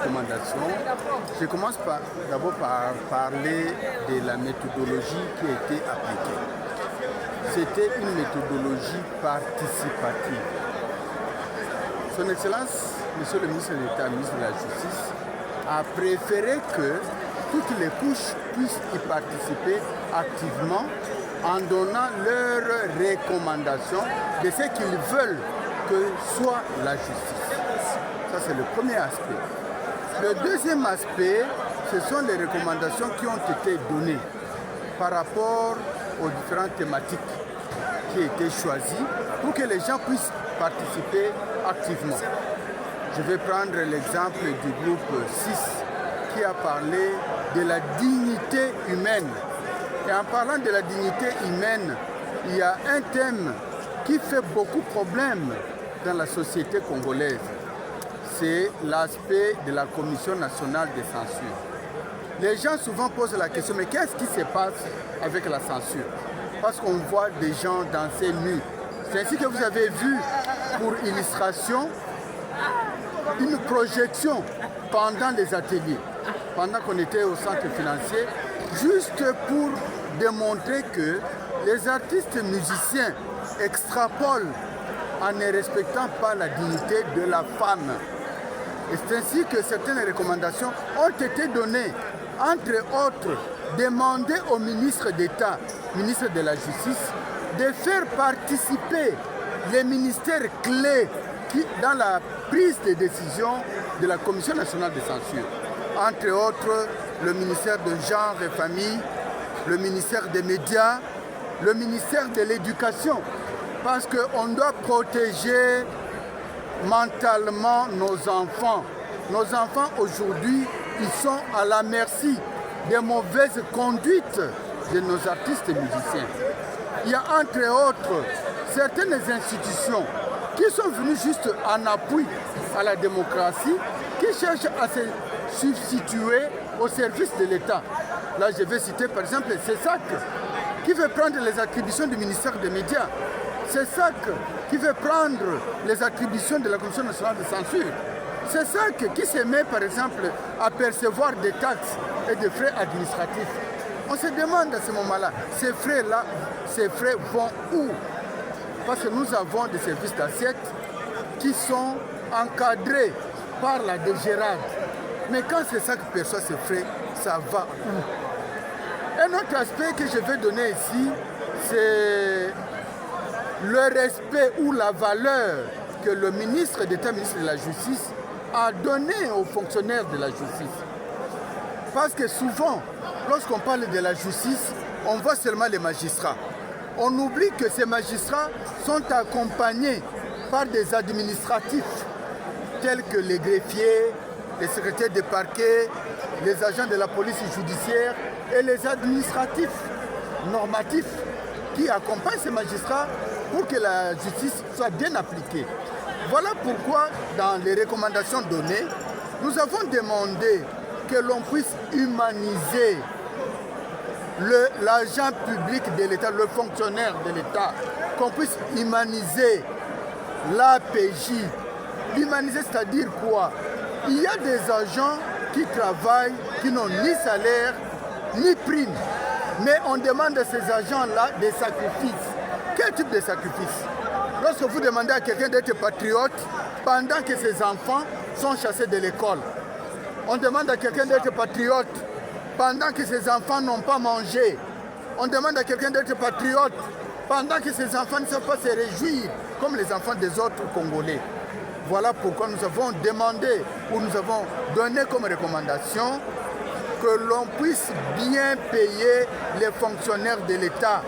recommandations, je commence d'abord par parler de la méthodologie qui a été appliquée. C'était une méthodologie participative. Son Excellence, Monsieur le ministre d'État, ministre de la Justice, a préféré que toutes les couches puissent y participer activement en donnant leurs recommandations de ce qu'ils veulent que soit la justice. Ça, c'est le premier aspect. Le deuxième aspect, ce sont les recommandations qui ont été données par rapport aux différentes thématiques qui ont été choisies pour que les gens puissent participer activement. Je vais prendre l'exemple du groupe 6 qui a parlé de la dignité humaine. Et en parlant de la dignité humaine, il y a un thème qui fait beaucoup de problèmes dans la société congolaise. C'est l'aspect de la Commission nationale de censure. Les gens souvent posent la question, mais qu'est-ce qui se passe avec la censure? Parce qu'on voit des gens danser nus. C'est ainsi que vous avez vu, pour illustration, une projection pendant les ateliers, pendant qu'on était au centre financier, juste pour démontrer que les artistes musiciens extrapolent en ne respectant pas la dignité de la femme. Et c'est ainsi que certaines recommandations ont été données, entre autres, demander au ministre d'État, ministre de la Justice, de faire participer les ministères clés dans la prise de décision de la Commission nationale de censure. Entre autres, le ministère de Genre et Famille, le ministère des Médias, le ministère de l'Éducation, parce qu'on doit protéger mentalement nos enfants. Nos enfants aujourd'hui, ils sont à la merci des mauvaises conduites de nos artistes et musiciens. Il y a entre autres certaines institutions qui sont venues juste en appui à la démocratie, qui cherchent à se substituer au service de l'État. Là, je vais citer par exemple CESAC, qui veut prendre les attributions du ministère des Médias. CESAC, qui veut prendre les attributions de la Commission nationale de censure. CESAC, qui se met par exemple à percevoir des taxes et des frais administratifs. On se demande à ce moment-là, ces frais-là, ces frais vont où? Parce que nous avons des services d'assiette qui sont encadrés par la DGRAD. Mais quand c'est ça qui perçoit ces frais, ça va où? Un autre aspect que je vais donner ici, c'est le respect ou la valeur que le ministre d'État, ministre de la Justice, a donné aux fonctionnaires de la justice. Parce que souvent, lorsqu'on parle de la justice, on voit seulement les magistrats. On oublie que ces magistrats sont accompagnés par des administratifs, tels que les greffiers, les secrétaires de parquet, les agents de la police judiciaire et les administratifs normatifs qui accompagnent ces magistrats pour que la justice soit bien appliquée. Voilà pourquoi, dans les recommandations données, nous avons demandé que l'on puisse humaniser l'agent public de l'État, le fonctionnaire de l'État, qu'on puisse humaniser l'APJ. L'humaniser, c'est-à-dire quoi? Il y a des agents qui travaillent, qui n'ont ni salaire, ni prime. Mais on demande à ces agents-là des sacrifices. Quel type de sacrifice? Lorsque vous demandez à quelqu'un d'être patriote, pendant que ses enfants sont chassés de l'école, on demande à quelqu'un d'être patriote pendant que ses enfants n'ont pas mangé. On demande à quelqu'un d'être patriote pendant que ses enfants ne savent pas se réjouir comme les enfants des autres Congolais. Voilà pourquoi nous avons demandé ou nous avons donné comme recommandation que l'on puisse bien payer les fonctionnaires de l'État